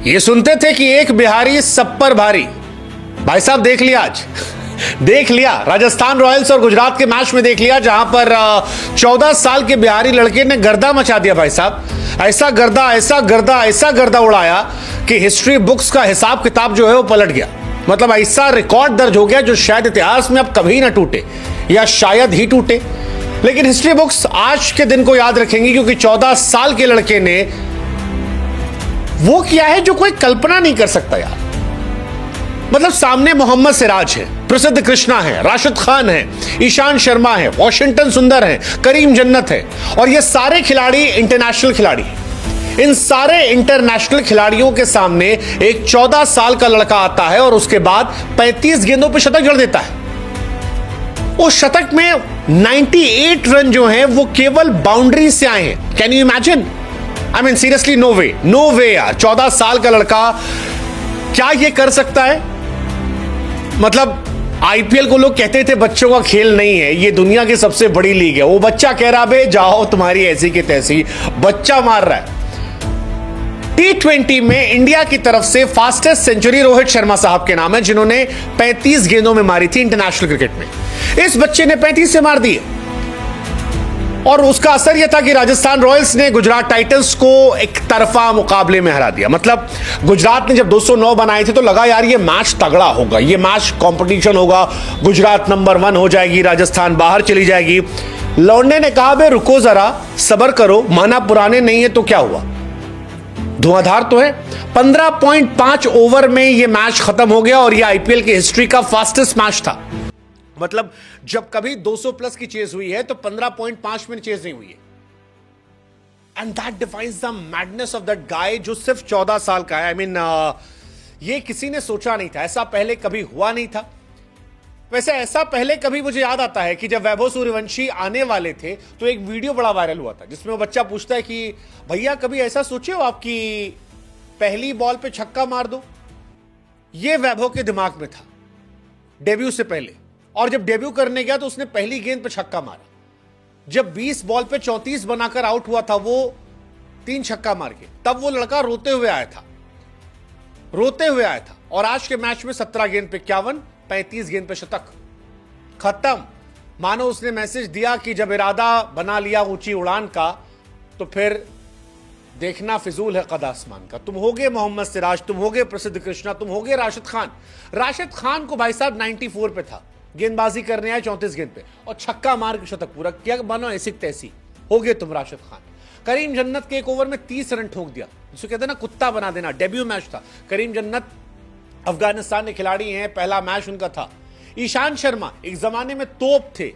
ये सुनते थे कि एक बिहारी सब पर भारी। भाई साहब देख लिया आज, देख लिया राजस्थान रॉयल्स और गुजरात के मैच में, देख लिया जहां पर 14 साल के बिहारी लड़के ने गर्दा मचा दिया। भाई साहब ऐसा गर्दा, ऐसा गर्दा, ऐसा गर्दा उड़ाया कि हिस्ट्री बुक्स का हिसाब किताब जो है वो पलट गया। मतलब ऐसा रिकॉर्ड दर्ज हो गया जो शायद इतिहास में अब कभी ना टूटे, या शायद ही टूटे। लेकिन हिस्ट्री बुक्स आज के दिन को याद रखेंगी, क्योंकि 14 साल के लड़के ने वो किया है जो कोई कल्पना नहीं कर सकता यार। मतलब सामने मोहम्मद सिराज है, प्रसिद्ध कृष्णा है, राशिद खान है, ईशान शर्मा है, वॉशिंगटन सुंदर है, करीम जन्नत है, और ये सारे खिलाड़ी इंटरनेशनल खिलाड़ी हैं। इन सारे इंटरनेशनल खिलाड़ियों के सामने एक 14 साल का लड़का आता है और उसके बाद 35 गेंदों पर शतक जड़ देता है। उस शतक में 98 रन जो हैं वो केवल बाउंड्री से आए हैं। Can you imagine? I mean seriously, no way, no way यार। 14 साल का लड़का क्या ये कर सकता है? मतलब आईपीएल को लोग कहते थे बच्चों का खेल नहीं है, ये दुनिया की सबसे बड़ी लीग है। वो बच्चा कह रहा बे जाओ तुम्हारी ऐसी की तैसी, बच्चा मार रहा है। T20 में इंडिया की तरफ से फास्टेस्ट सेंचुरी रोहित शर्मा साहब के नाम है, जिन्होंने 35 गेंदों में मारी थी इंटरनेशनल क्रिकेट में। इस बच्चे ने 35 से मार दिए, और उसका असर यह था कि राजस्थान रॉयल्स ने गुजरात टाइटंस को एक तरफा मुकाबले में हरा दिया। मतलब गुजरात ने जब 209 बनाए थे तो लगा यार ये मैच तगड़ा होगा, ये मैच कंपटीशन होगा, गुजरात नंबर 1 हो जाएगी, राजस्थान बाहर चली जाएगी। लौंडे ने कहा बे रुको जरा, सब्र करो, माना पुराने नहीं है तो क्या हुआ, धुआंधार तो है। 15.5 ओवर में यह मैच खत्म हो गया और यह आईपीएल की हिस्ट्री का फास्टेस्ट मैच था। मतलब जब कभी 200 प्लस की चेज हुई है तो 15.5 में चेज नहीं हुई है। And that defines the madness of that guy जो सिर्फ 14 साल का है। आई मीन ये किसी ने सोचा नहीं था, ऐसा पहले कभी हुआ नहीं था। वैसे ऐसा पहले कभी मुझे याद आता है कि जब वैभव सूर्यवंशी आने वाले थे तो एक वीडियो बड़ा वायरल हुआ था जिसमें वो बच्चा पूछता है कि भैया कभी ऐसा सोचे हो आपकी पहली बॉल पे छक्का मार दो। ये वैभव के दिमाग में था डेब्यू से पहले, और जब डेब्यू करने गया तो उसने पहली गेंद पे छक्का मारा। जब 20 बॉल पे 34 बनाकर आउट हुआ था वो 3 छक्का मार के, तब वो लड़का रोते हुए आया था, रोते हुए आया था। और आज के मैच में 17 गेंद पे 51, 35 गेंद पे शतक, खत्म। मानो उसने मैसेज दिया कि जब इरादा बना लिया ऊंची उड़ान का तो फिर देखना फिजूल है कद आसमान का। तुम होगे मोहम्मद सिराज, तुम होगे प्रसिद्ध कृष्णा, तुम होगे राशिद खान। राशिद खान को भाई साहब 94 पे था, गेंदबाजी करने आए 34 गेंद पे और छक्का मार के शतक पूरा किया। बनो ऐसी तैसी हो गए तुम राशिद खान। करीम जन्नत के एक ओवर में 30 रन ठोक दिया, जिसको कहते हैं ना कुत्ता बना देना। डेब्यू मैच था। करीम जन्नत अफगानिस्तान के खिलाड़ी हैं, पहला मैच उनका था। ईशान शर्मा एक जमाने में तोप थे,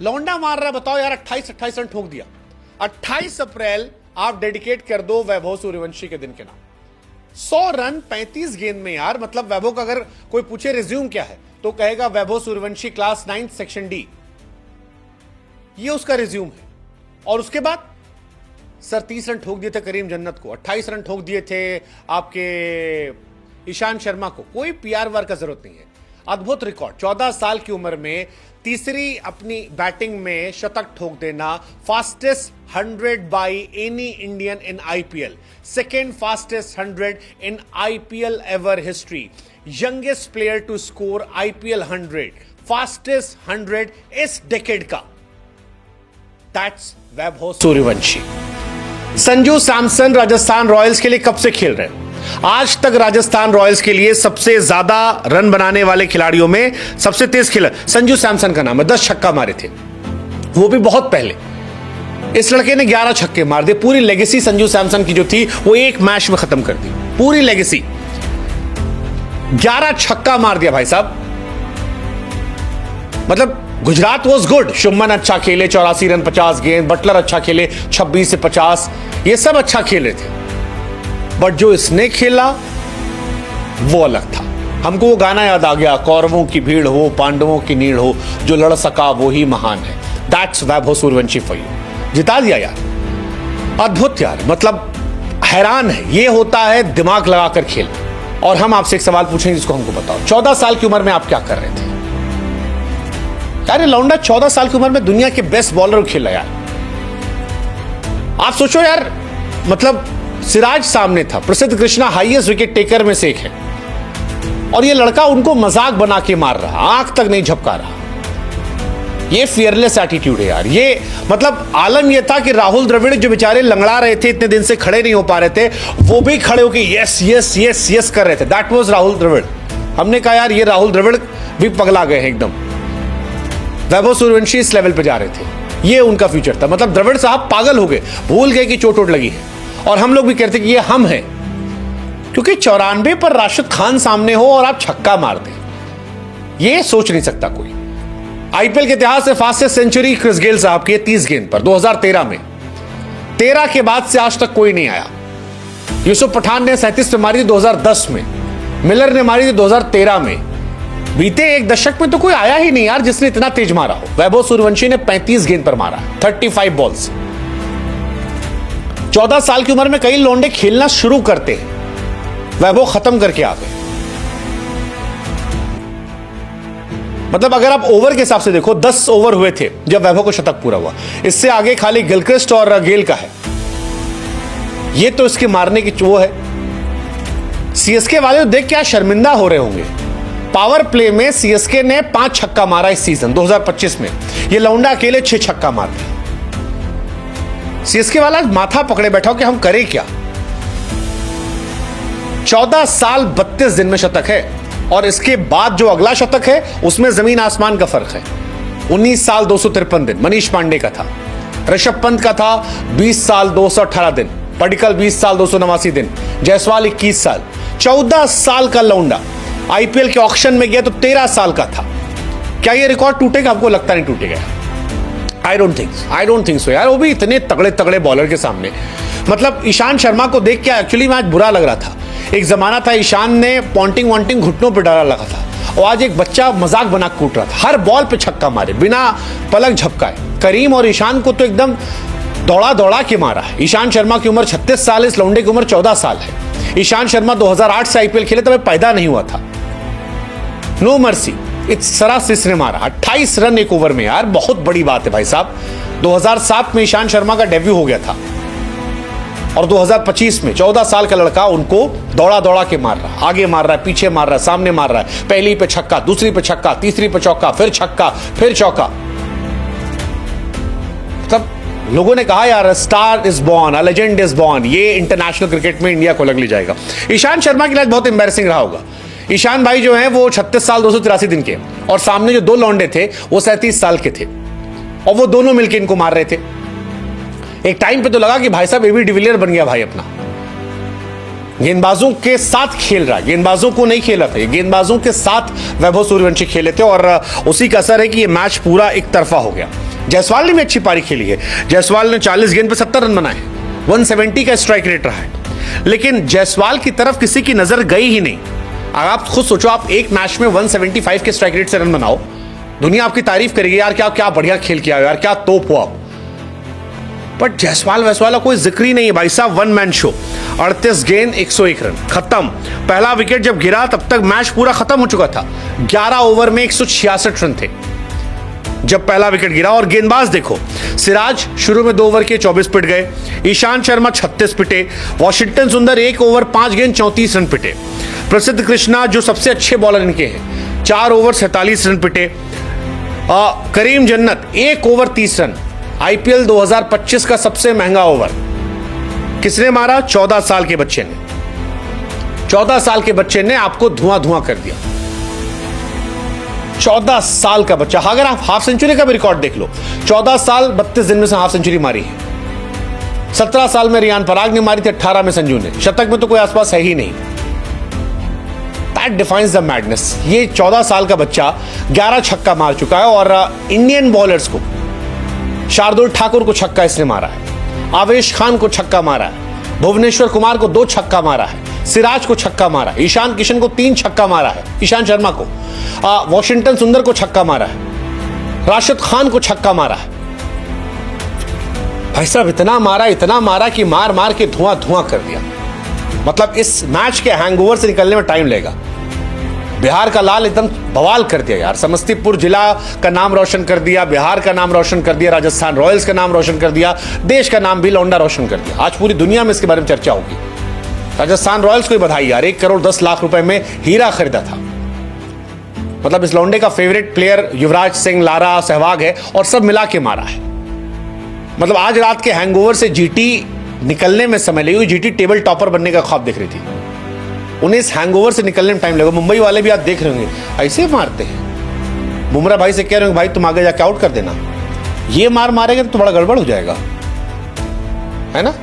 लौंडा मार रहा है, बताओ यार 28 रन ठोक दिया। 28 अप्रैल आप डेडिकेट कर दो वैभव सूर्यवंशी के दिन के नाम। 100 रन 35 गेंद में यार। मतलब वैभव का अगर कोई पूछे रिज्यूम क्या है तो कहेगा Vaibhav Suryavanshi class 9 section D, ये उसका रिज्यूम है। और उसके बाद सर 30 रन ठोक दिए थे करीम जन्नत को, 28 रन ठोक दिए थे आपके ईशान शर्मा को। कोई पीआर वर्क का जरूरत नहीं है। अद्भुत रिकॉर्ड, 14 साल की उम्र में तीसरी अपनी बैटिंग में शतक ठोक देना। Fastest 100 by any Indian in IPL, second fastest 100 in IPL ever history, youngest player to score IPL 100, fastest 100 इस डेकेड का, दैट्स वैभव सूर्यवंशी। संजू सैमसन राजस्थान रॉयल्स के लिए कब से खेल रहे हैं? आज तक राजस्थान रॉयल्स के लिए सबसे ज्यादा रन बनाने वाले खिलाड़ियों में सबसे तेज खिलाड़ी संजू सैमसन का नाम है। 10 छक्का मारे थे, वो भी बहुत पहले। इस लड़के ने 11 छक्के मार दिए। पूरी लेगेसी संजू सैमसन की जो थी वो एक मैच में खत्म कर दी, पूरी लेगेसी। 11 छक्का मार दिया भाई साहब। मतलब गुजरात वॉज गुड, शुभमन अच्छा खेले 84 रन 50 गेंद, बटलर अच्छा खेले 26 से 50, ये सब अच्छा खेले थे। बट जो इसने खेला वो अलग था। हमको वो गाना याद आ गया, कौरवों की भीड़ हो पांडवों की नीड़ हो, जो लड़ सका वो ही महान है। That's Vaibhav Suryavanshi for you. जिता दिया यार, अद्भुत यार। मतलब हैरान है, ये होता है दिमाग लगाकर खेल। और हम आपसे एक सवाल पूछेंगे जिसको हमको बताओ, 14 साल की उम्र में आप क्या कर रहे थे यार? लौंडा 14 साल की उम्र में दुनिया के बेस्ट बॉलर खेला यार। आप सोचो यार, मतलब सिराज सामने था, प्रसिद्ध कृष्णा हाईएस्ट विकेट टेकर में से एक है, और ये लड़का उनको मजाक बना के मार रहा, आंख तक नहीं झपका रहा। ये फियरलेस एटीट्यूड है यार। ये मतलब आलम ये था कि राहुल द्रविड़ जो बेचारे लंगड़ा रहे थे, इतने दिन से खड़े नहीं हो पा रहे थे, वो भी खड़े होकर यस यस यस यस कर रहे थे। That was Rahul Dravid. हमने कहा यार ये राहुल द्रविड़ भी पगला गए हैं एकदम। वैभव सूर्यवंशी इस लेवल पे जा रहे थे, ये उनका फ्यूचर था। मतलब द्रविड़ साहब पागल हो गए, भूल गए कि चोट लगी है। और हम लोग भी कहते कि ये हम हैं, क्योंकि 94 पर राशिद खान सामने हो और आप छक्का मार दें, ये सोच नहीं सकता कोई। आईपीएल के इतिहास से फास्टेस्ट सेंचुरी क्रिस गेल साहब की 30 गेंद पर 2013 में। 13 के बाद से आज तक कोई नहीं आया। यूसुफ पठान ने 37 पे मारी थी 2010 में, मिलर ने मारी थी 2013 में। बीते एक दशक में तो कोई आया ही नहीं यार जिसने इतना तेज मारा हो। वैभव सूर्यवंशी ने 35 गेंद पर मारा, 35 बॉल्स। 14 साल की उम्र में कई लौंडे खेलना शुरू करते हैं, वैभव खत्म करके आ गए। मतलब अगर आप ओवर के हिसाब से देखो, 10 ओवर हुए थे जब वैभव को शतक पूरा हुआ। इससे आगे खाली गिलक्रिस्ट और गेल का है। ये तो इसके मारने की वो है। सीएसके वाले देख क्या शर्मिंदा हो रहे होंगे। पावर प्ले में सीएसके ने 5 छक्का मारा इस सीजन 2025 में। ये लौंडा अकेले 6 छक्का मार दिया। सीएसके वाला माथा पकड़े बैठा हो कि हम करें क्या। 14 साल 32 दिन में शतक है, और इसके बाद जो अगला शतक है उसमें जमीन आसमान का फर्क है। 19 साल 253 दिन मनीष पांडे का था, ऋषभ पंत का था 20 साल 218 दिन, पडिक्कल 20 साल 289 दिन, जायसवाल 21 साल। 14 साल का लौंडा आईपीएल के ऑक्शन में गया तो 13 साल का था। क्या ये रिकॉर्ड टूटेगा? आपको लगता नहीं टूटेगा। आई डोंट थिंक सो यार। वो भी इतने तगड़े तगड़े बॉलर के सामने। मतलब ईशान शर्मा को देख के एक्चुअली मैच बुरा लग रहा था। एक जमाना था ईशान ने पॉन्टिंग वॉन्टिंग घुटनों पे डाला लगा था, और आज एक बच्चा मजाक बना कूट रहा था। हर बॉल पे छक्का मारे बिना पलक झपकाए। करीम और ईशान को तो एकदम दौड़ा दौड़ा के मारा है। ईशान शर्मा की उम्र 36 साल है, इस लौंडे की उम्र 14 साल है। ईशान शर्मा 2008 से आईपीएल खेले, तब पैदा नहीं हुआ था। नो मर्सी, इस सरासिस ने मारा 28 रन एक ओवर में यार, बहुत बड़ी बात है भाई साहब। 2007 में ईशान शर्मा का डेब्यू हो गया था, और 2025 में 14 साल का लड़का उनको दौड़ा दौड़ा के मार रहा है। आगे मार रहा है, पीछे मार रहा है, सामने मार रहा है। पहली पे छक्का, दूसरी पे छक्का, तीसरी पे चौका, फिर छक्का, फिर चौका। तब लोगों ने कहा यार star is born, a legend is born. ये इंटरनेशनल क्रिकेट में इंडिया को अलग ले जाएगा। ईशान शर्मा के लिए बहुत एम्बैरेसिंग रहा होगा। ईशान भाई जो है वो 36 साल 283 दिन के, और सामने जो 2 लौंडे थे वो 37 साल के थे, और वो दोनों मिलकर इनको मार रहे थे। एक टाइम पे तो लगा कि भाई साहब एबी डिविलियर बन गया भाई अपना। गेंदबाजों के साथ खेल रहा है, गेंदबाजों को नहीं खेला था, ये गेंदबाजों के साथ वैभव सूर्यवंशी खेले थे, और उसी का असर है कि ये मैच पूरा एक तरफा हो गया। जायसवाल ने भी अच्छी पारी खेली है। जायसवाल ने 40 गेंद पे 70 रन बनाए, 170 का स्ट्राइक रेट रहा है। लेकिन जायसवाल की तरफ किसी की नजर गई ही नहीं। अगर आप खुद सोचो, आप एक मैच में 175 के स्ट्राइक रेट से रन बनाओ, दुनिया आपकी तारीफ करेगी यार, क्या क्या बढ़िया खेल किया यार, क्या तोप हो आप। बट जायसवाल वैसवाल कोई जिक्र ही नहीं है भाई साहब। 1 मैन शो, 38 गेंद 101 रन, खत्म। पहला विकेट जब गिरा तब तक मैच पूरा खत्म हो चुका था। 11 ओवर में 166 रन थे जब पहला विकेट गिरा। और गेंदबाज देखो, सिराज शुरू में 2 ओवर के 24 पिट गए, ईशान शर्मा 36 पिटे, वॉशिंगटन सुंदर 1 ओवर 5 गेंद 34 रन पिटे, प्रसिद्ध कृष्णा जो सबसे अच्छे बॉलर इनके हैं 4 ओवर 47 रन पिटे, करीम जन्नत 1 ओवर 30 रन। आईपीएल 2025 का सबसे महंगा ओवर किसने मारा? 14 साल के बच्चे ने। 14 साल के बच्चे ने आपको धुआं धुआं कर दिया। 14 साल का बच्चा। अगर आप हाफ सेंचुरी का भी रिकॉर्ड देख लो, 14 साल 32 दिन में से हाफ सेंचुरी मारी है। 17 साल में रियान पराग ने मारी थी, 18 में संजू ने। शतक में तो कोई आसपास है ही नहीं। That defines the madness. ये 14 साल का बच्चा 11 छक्का मार चुका है, और इंडियन बॉलर्स को, शार्दुल ठाकुर को छक्का इसने मारा है, आवेश खान को छक्का मारा है, भुवनेश्वर कुमार को 2 छक्का मारा है, सिराज को छक्का मारा है, ईशान किशन को 3 छक्का मारा है, ईशान शर्मा को, वॉशिंगटन सुंदर को छक्का मारा है, राशिद खान को छक्का मारा है। भाई साहब इतना मारा कि मार मार के धुआं धुआं कर दिया। मतलब इस मैच के हैंगओवर से निकलने में टाइम लगेगा। बिहार का लाल एकदम बवाल कर दिया यार। समस्तीपुर जिला का नाम रोशन कर दिया, बिहार का नाम रोशन कर दिया, राजस्थान रॉयल्स का नाम रोशन कर दिया, देश का नाम भी लौंडा रोशन कर दिया। आज पूरी दुनिया में इसके बारे में चर्चा होगी। राजस्थान रॉयल्स को बधाई यार, 1 करोड़ 10 लाख रुपए में हीरा खरीदा था। मतलब इस लौंडे का favourite player Yuvraj Singh, Lara, Sehwag है और सब मिला के मारा है। मतलब आज रात के हैंगओवर से जीटी निकलने में समय लगी। जीटी टेबल टॉपर बनने का ख्वाब देख रही थी, उन्हें इस हैंगओवर से निकलने में टाइम लगा। मुंबई वाले भी आज देख रहे होंगे ऐसे मारते हैं। बुमराह भाई से कह रहे होंगे भाई तुम आगे जाके आउट कर देना, ये मार मारेंगे तो बड़ा गड़बड़ हो जाएगा, है ना।